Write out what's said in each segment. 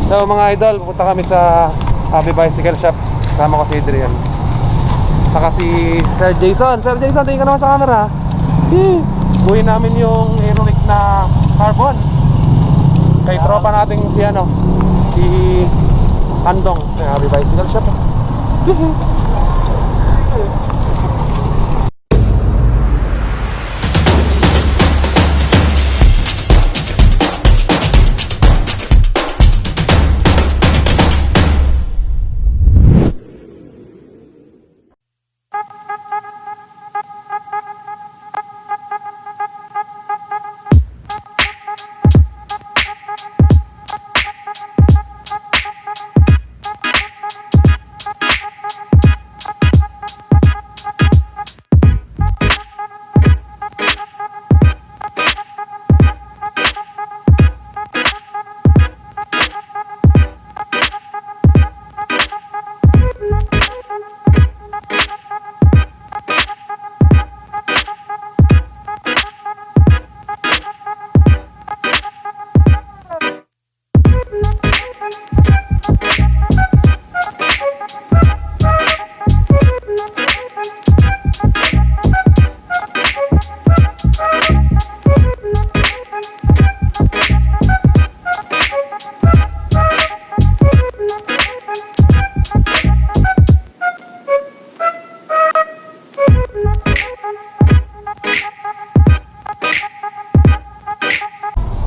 So mga idol, pupunta kami sa Happy Bicycle Shop. Kasama ko si Adrian, saka si Sir Jason. Sir Jason, tingin ka naman sa camera. Buhin namin yung Aerowick na carbon kay tropa nating si si Andong sa Happy Bicycle Shop.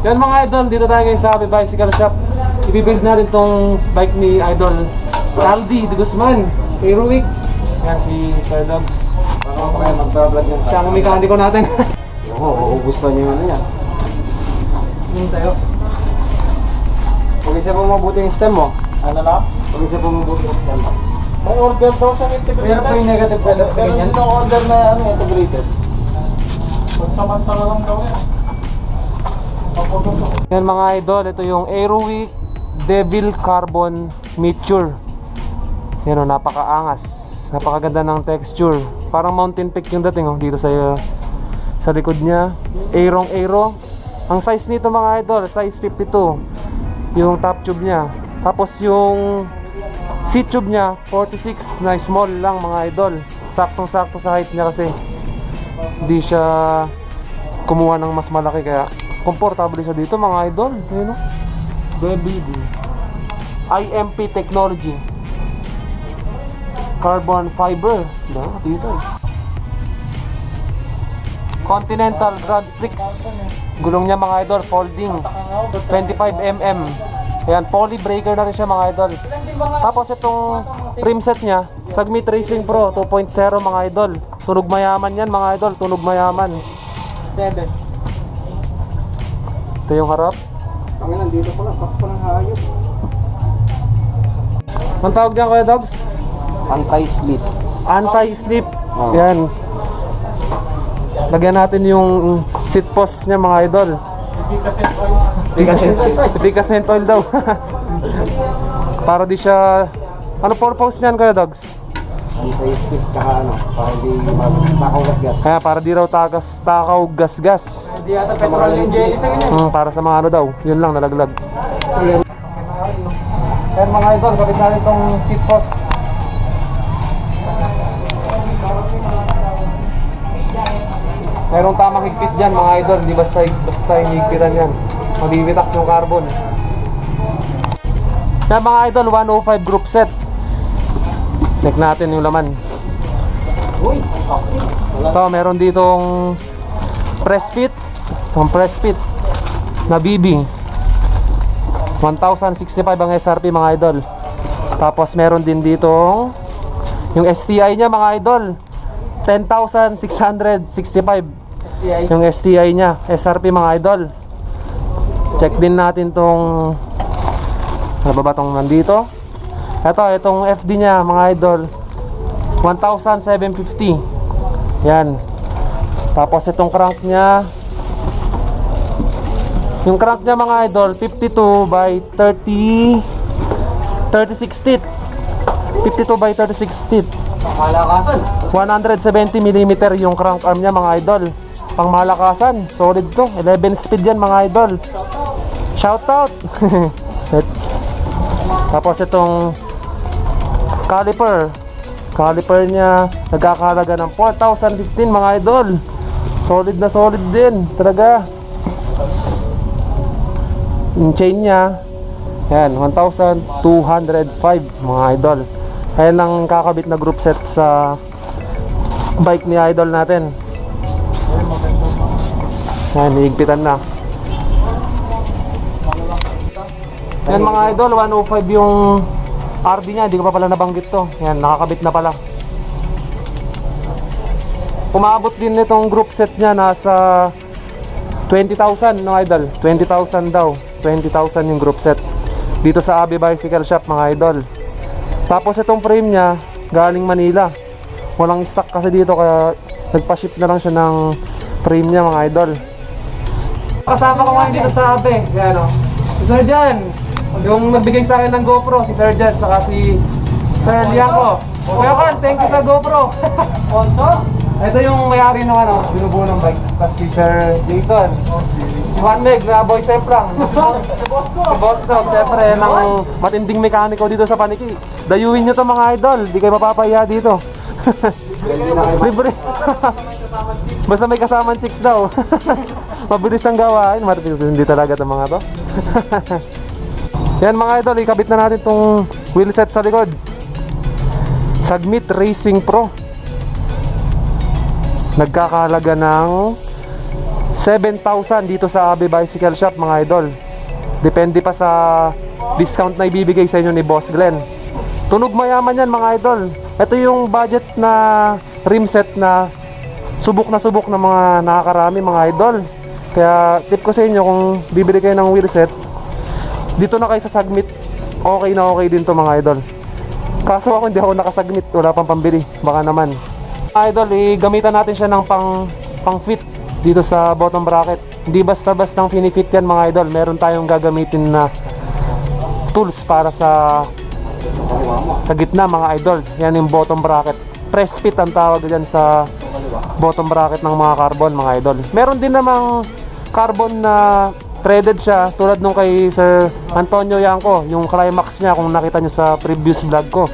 Yan mga idol, dito tayo ngayon sa Happy Bicycle Shop. Ibibuild natin tong bike ni Idol Saldi de Guzman, Aerowick. Yan si Sir Dogs. Parang kaya mag-vlog yan. Siya ang mekaniko natin. Oo, uubos pa niyo ano yan. Yung tayo. Pag isa po mabuti yung stem mo. Ano na? Pag isa po mabuti yung stem mo. May order daw siyang integrated. Pero po yung negative color sa ganyan. Pero order na integrated. Pagsamantala lang daw yan. Yan mga idol, ito yung Aerowick Devil Carbon Meteor. Yan o, napakaangas. Napakaganda ng texture. Parang mountain peak yung dating dito sa likod niya. Aero. Ang size nito mga idol, size 52 yung top tube niya. Tapos yung seat tube niya 46 na small lang mga idol. Saktong-sakto sa height niya kasi hindi siya kumuha ng mas malaki, kaya komportable siya dito mga idol. Ayun o, baby IMP technology, carbon fiber dito. Continental Grand Prix. Gulong niya mga idol, folding 25mm. Ayan, poly breaker na rin siya mga idol. Tapos itong rim set niya, Sagmit Racing Pro 2.0 mga idol. Tunog mayaman yan mga idol, tunog mayaman. 7. Ito yung harap. Ang nandito pala, sakto ng hayop. Ang tawag diyan Kuya Dogs? Anti-slip. Anti-slip. Oh. Yan. Lagyan natin yung seat post niya mga idol. Hindi ka scent oil daw. Para di siya... Ano purpose niyan Kuya Dogs? Anti-slip tsaka para di takaw gasgas. Kaya para di raw takaw gasgas. Hindi ata petrol yung jelly sa ganyan. Para sa mga ano daw, yun lang nalaglag. Ayan mga idol, kapit natin itong seat post. Merong tamang higpit dyan mga idol, hindi basta higpitan yan. Mabibitak yung carbon. Yan mga idol, 105 group set. Check natin yung laman. Uy, toxic. So meron ditong press fit. Ang press fit na BB 1065 ang SRP mga idol. Tapos meron din ditong yung STI nya mga idol, 10,665 yung STI nya, SRP mga idol. Check din natin tong ano ba tong nandito. Itong FD nya mga idol, 1,750. Yan. Tapos itong crank nya, yung crank nya mga idol, 52 by 36 teeth. 52 by 36 teeth. Malakasan. 170mm yung crank arm nya mga idol. Pang malakasan, solid to. 11 speed yan mga idol. Shout out. Tapos itong caliper. Caliper niya nagkakahalaga ng 4,015 mga idol. Solid na solid din talaga. Yung chain niya, yan, 1,205 mga idol. Ayan ang kakabit na group set sa bike ni idol natin. Ayan, higpitan na. Yan mga idol, 105 yung RB niya, hindi ko pa pala nabanggit to. Yan, nakakabit na pala. Umabot din nitong group set niya, nasa 20,000 no idol, 20,000 daw. 20,000 yung group set dito sa Abi Bicycle Shop mga idol. Tapos itong frame niya galing Manila, walang stock kasi dito kaya nagpa-ship na lang siya ng frame niya mga idol. Kasama ko ngayon dito sa Abi, yan o, si Sir Jan, yung nagbigay sa akin ng GoPro, si Sir Jan, saka si Sir Liaco. Kuya Carl, thank you sa GoPro. Also, ito yung may-ari ng ano, binubuo ng bike. Tapos si Sir Jason, si Juan Meg na boy Sefrang, si Boss Dog, siyempre ng matinding mekaniko dito sa Paniki. Dayuin nyo to mga idol, di kayo mapapahiya dito. Libre. Basta may kasamang chicks daw. Mabilis ang gawain, hindi talaga itong mga to. Yan mga idol, ikabit na natin itong wheelset sa likod. Submit Racing Pro. Nagkakahalaga ng 7,000 dito sa Abi Bicycle Shop mga idol. Depende pa sa discount na ibibigay sa inyo ni Boss Glenn. Tunog mayaman yan mga idol. Ito yung budget na rim set na subok ng mga nakakarami mga idol. Kaya tip ko sa inyo, kung bibili kayo ng wheel set, dito na kayo sa Submit. Okay na okay din to mga idol. Kaso ako hindi ako nakasubmit, wala pang pambili. Baka naman idol, gamitan natin siya ng pang fit dito sa bottom bracket. Hindi basta-basta ng finifit yan mga idol. Meron tayong gagamitin na tools para sa gitna mga idol. Yan yung bottom bracket. Press fit ang tawag dyan sa bottom bracket ng mga carbon mga idol. Meron din namang carbon na threaded siya, tulad nung kay Sir Antonio Yanko, yung climax niya kung nakita nyo sa previous vlog ko.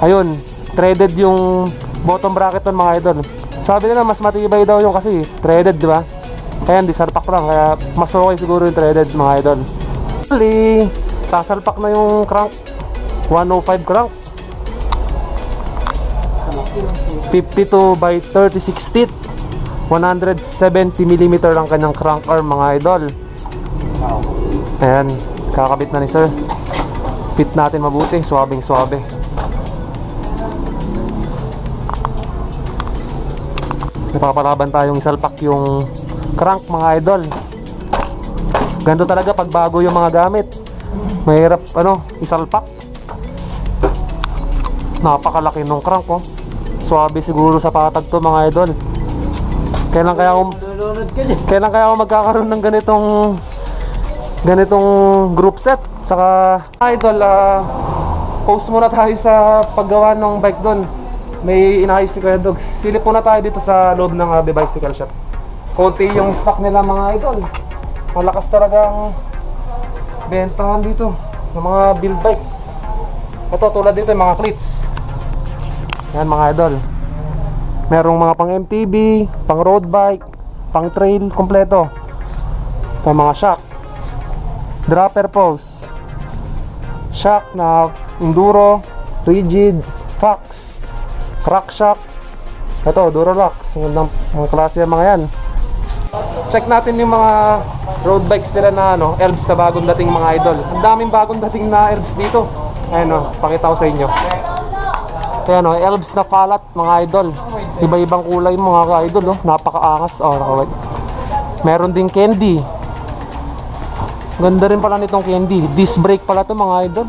Ayun, threaded yung bottom bracket nun mga idol. Sabi nila mas matibay daw yung kasi threaded, di ba? Ayan, di salpak lang, kaya mas okay siguro yung threaded mga idol. Actually, sasalpak na yung crank, 105 crank, 52 by 36 teeth, 170mm ang kanyang crank arm mga idol. Ayan, kakabit na ni sir. Fit natin mabuti, swabing swabe. Napapalaban tayong isalpak yung crank mga idol. Ganito talaga pag bago yung mga gamit, mahirap isalpak. Napakalaki nung crank oh. Swabe siguro sa patag to mga idol. Kailan kaya ako magkakaroon ng ganitong group set. Saka idol, post muna tayo sa paggawa ng bike doon. May inayos si Kuya Dogs. Silip muna tayo dito sa loob ng Abi Bicycle Shop. Konti yung stock nila mga idol. Malakas talagang bentahan dito ng mga build bike. Ito tulad dito yung mga cleats. Yan mga idol. Merong mga pang MTB, pang road bike, pang trail, kompleto. Ito mga shock, dropper post, shock na enduro, rigid, fox, crack shock. Ito, Duralox. Mga klase yung mga yan. Check natin yung mga road bikes nila na Elbs na bagong dating mga idol. Ang daming bagong dating na Elbs dito. Ayun pakita ko sa inyo. Ayan Elbs na palat mga idol. Iba-ibang kulay mga idol napakaangas. Meron ding candy. Ganda rin pala nitong candy. Disc brake pala to mga idol.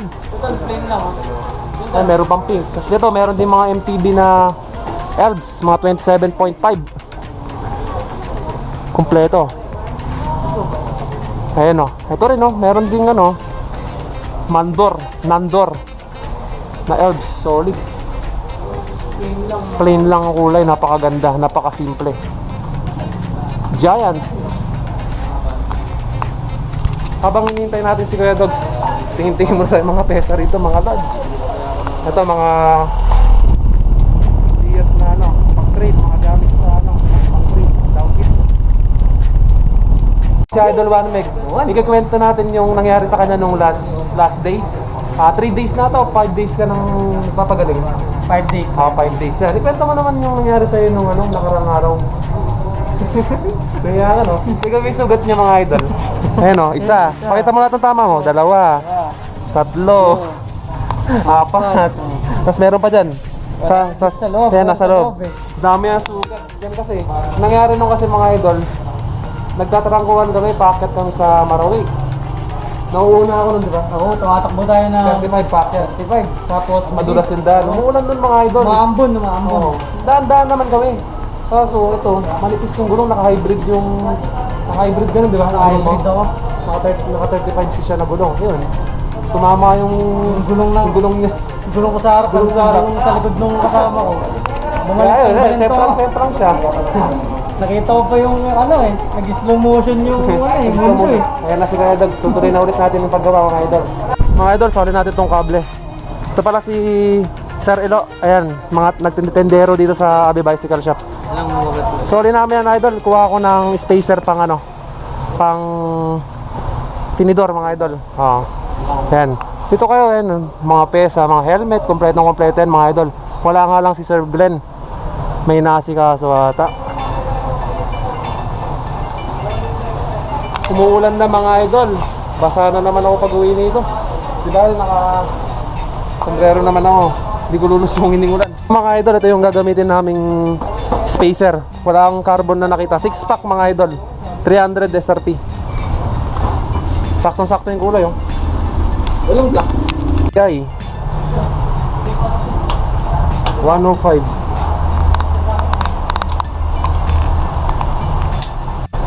Ay, meron pang pink. Kasi dito meron din mga MTB na Elbs, mga 27.5. Kompleto. Ayan ito rin meron ding Nandor na Elbs, solid. Plain lang ang kulay, napakaganda, napakasimple. Giant. Habang hinihintay natin si Kuya Dogs, Tingin-tingin mo tayo mga pesa rito, mga lods. Ito mga diet na ano, pang-trade, mga gamit sa ano, pang-trade, downhit. Si Idol One Meg, ikakwento natin yung nangyari sa kanya nung last day. 3 days na to, 5 days ka nang papagaling. 5 days. 5 days. Ikwento mo naman yung nangyari sa'yo nung ano, nakarang araw. Kaya ano, ikaw may sugat niya mga idol. Ayan o, isa. Pakita mo lahat ng tama mo. 2, 3, 4. Tapos meron pa dyan. Sa loob. Yan, nasa loob. eh. Dami ang sugat. Diyan kasi. Nangyari nung kasi mga idol, nagtatrangkuhan kami, packet kami sa Marawi. Nauuna ako nun, di ba? Oo, tumatakbo tayo na 35 packet. 35. Tapos madulas yung daan. Umuulan nun mga idol. Maambon. Oo. Daan-daan naman kami. So ito, manipis yung gulong, naka-hybrid ganun, di ba? Naka-hybrid ako. Naka-35 siya na gulong. Yun. Sumama yung gulong niya. Gulong ko sa harap. Gulong sa harap. Sa likod nung kasama ko. Bumalik Kaya yung yun, balinto. semprang siya. Nakita ko pa yung ano eh. Nag-slow motion yung yung mundo eh. Ayan na si Kuya Dogs. Tutuloy na ulit natin yung paggawa mga idol. Mga idol, sorry natin tong kable. Ito pala si Sir Elo. Ayan, mga nagtindero dito sa Abi Bicycle Shop. Sorry namin yan idol. Kuha ako ng spacer pang ano, pang tinidor mga idol. Ayan. Dito kayo, ayan, mga pesa, mga helmet, kompleto yan mga idol. Wala nga lang si Sir Glenn. May nasikaso ata. Umuulan na mga idol. Basa na naman ako pag-uwi nito. Diba, sombrero naman ako. Hindi ko lulusungin ng ulan. Mga idol, ito yung gagamitin naming spacer. Walang carbon na nakita. 6-pack mga idol. 300 SRP. Saktong-sakto yung kulay, oh. Walang black. Yay. 105.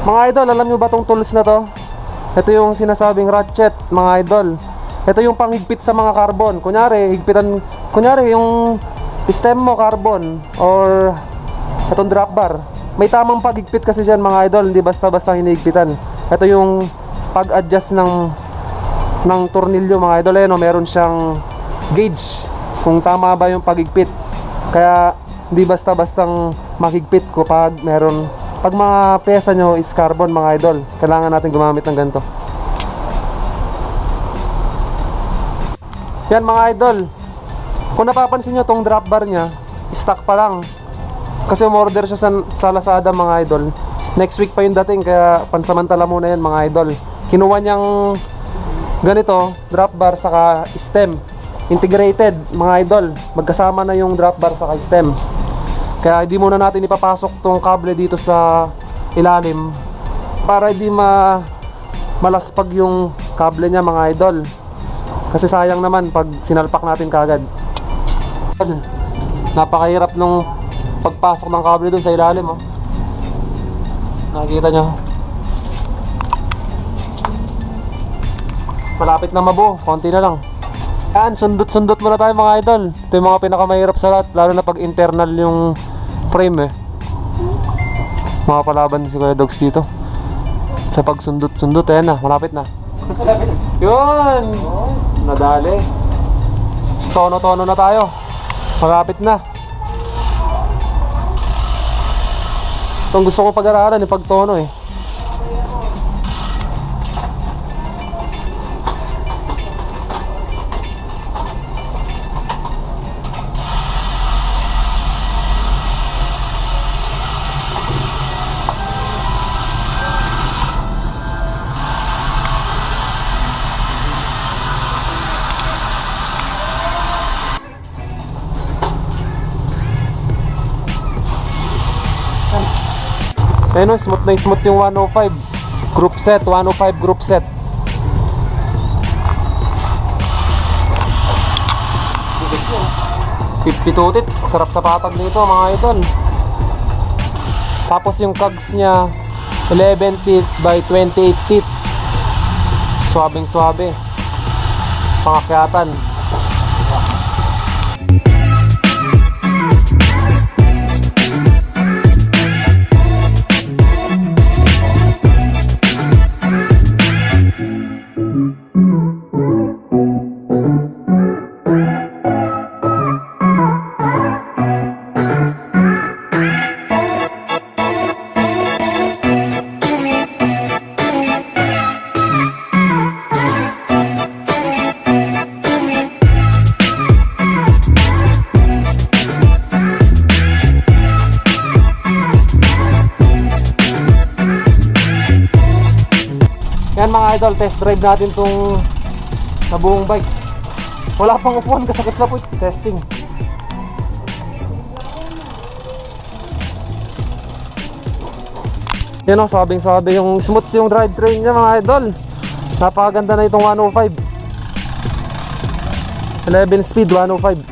Mga idol, alam nyo ba tong tools na to? Ito yung sinasabing ratchet, mga idol. Ito yung panghigpit sa mga carbon. Kunyari yung stem mo carbon or itong drop bar. May tamang paghigpit kasi dyan mga idol, hindi basta-basta hinihigpitan. Ito yung pag-adjust ng tornilyo mga idol. Ayan, meron siyang gauge kung tama ba yung paghigpit. Kaya hindi basta-bastang maghigpit ko pag mga pesa nyo is carbon mga idol, kailangan natin gumamit ng ganito. Yan mga idol, kung napapansin nyo tong drop bar nya, stock pa lang. Kasi umorder siya sa Lazada mga idol. Next week pa yung dating, kaya pansamantala muna yan mga idol. Kinuha niyang ganito, drop bar saka stem, integrated mga idol. Magkasama na yung drop bar saka stem. Kaya hindi muna natin ipapasok tong kable dito sa ilalim para hindi malaspag yung kable niya mga idol. Kasi sayang naman pag sinalpak natin kagad. Napakahirap nung pagpasok ng kable dun sa ilalim, oh. Nakikita nyo. Malapit na mabuo, konti na lang. Yan, sundot-sundot muna tayo mga idol. Ito yung mga pinakamahirap sa lahat, lalo na pag internal yung frame eh. Makapalaban si Kuya Dogs dito sa pagsundot-sundot. Ayan na, malapit na. Yun! Nadali. Tono-tono na tayo. Malapit na. Itong gusto ko pag-aralan yung pagtono eh. Ayun, smooth na smooth yung 105 group set, 105 group set. Pitutit, sarap sa patag nito mga idol. Tapos yung cogs niya 11 teeth by 28 teeth. Swabing swabe. Pangakyatan. idol, test drive natin tong sa buong bike. Wala pang upuan, kasakit na po. Testing. Yan o, sabing-sabi yung smooth yung drivetrain niya mga idol. Napakaganda na itong 105. 11 speed 105.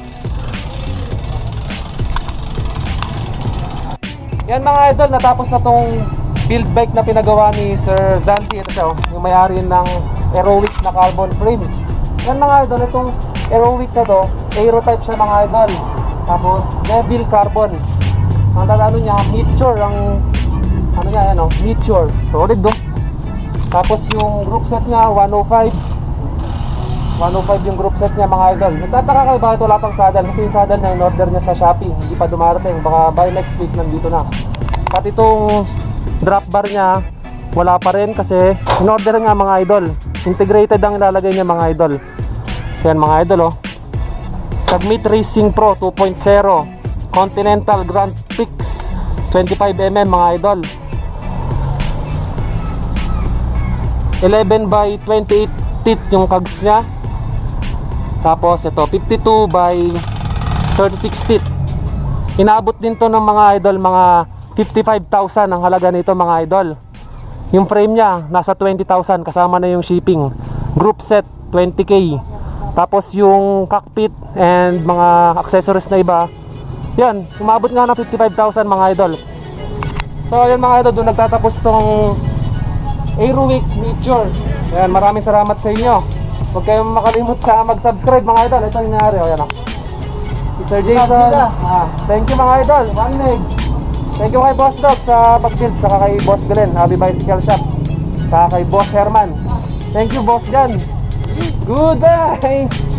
Yan mga idol, natapos na tong build bike na pinagawa ni Sir Zanti. Ito siya, yung may-ari ng Aerowick na carbon frame. Yan mga idol, itong Aerowick na to, aero type siya mga idol. Tapos Devil carbon. Ang ano niya, Meteor ang ano niya, ano, Meteor. Solid do. Tapos yung group set niya 105. 105 yung group set niya mga idol. Nagtataka kayo bakit wala pang saddle, kasi yung saddle na in-order niya sa Shopee, hindi pa dumarating. Baka by next week nandito na. Pati itong drop bar niya wala pa rin kasi in-order nga mga idol. Integrated ang ilalagay niya mga idol. Yan mga idol oh. Submit Racing Pro 2.0 Continental Grand Prix 25mm mga idol. 11 by 28 teeth yung cogs niya. Tapos ito 52 by 36 teeth. Inaabot din to ng mga idol mga 55,000 ang halaga nito mga idol. Yung frame niya nasa 20,000 kasama na yung shipping. Group set 20k. Tapos yung cockpit and mga accessories na iba, yan, umabot nga ng 55,000 mga idol. So yan mga idol, doon nagtatapos tong Aerowick Meteor. Yan, maraming salamat sa inyo. Huwag kayong makalimut sa mag-subscribe mga idol. Ito yung nangyari, o yan o. Sir Jason, thank you mga idol. One leg. Thank you kay Boss Dog sa pag-build, saka kay Boss Glenn, Happy Bicycle Shop, saka kay Boss Herman. Thank you Boss Jan. Goodbye.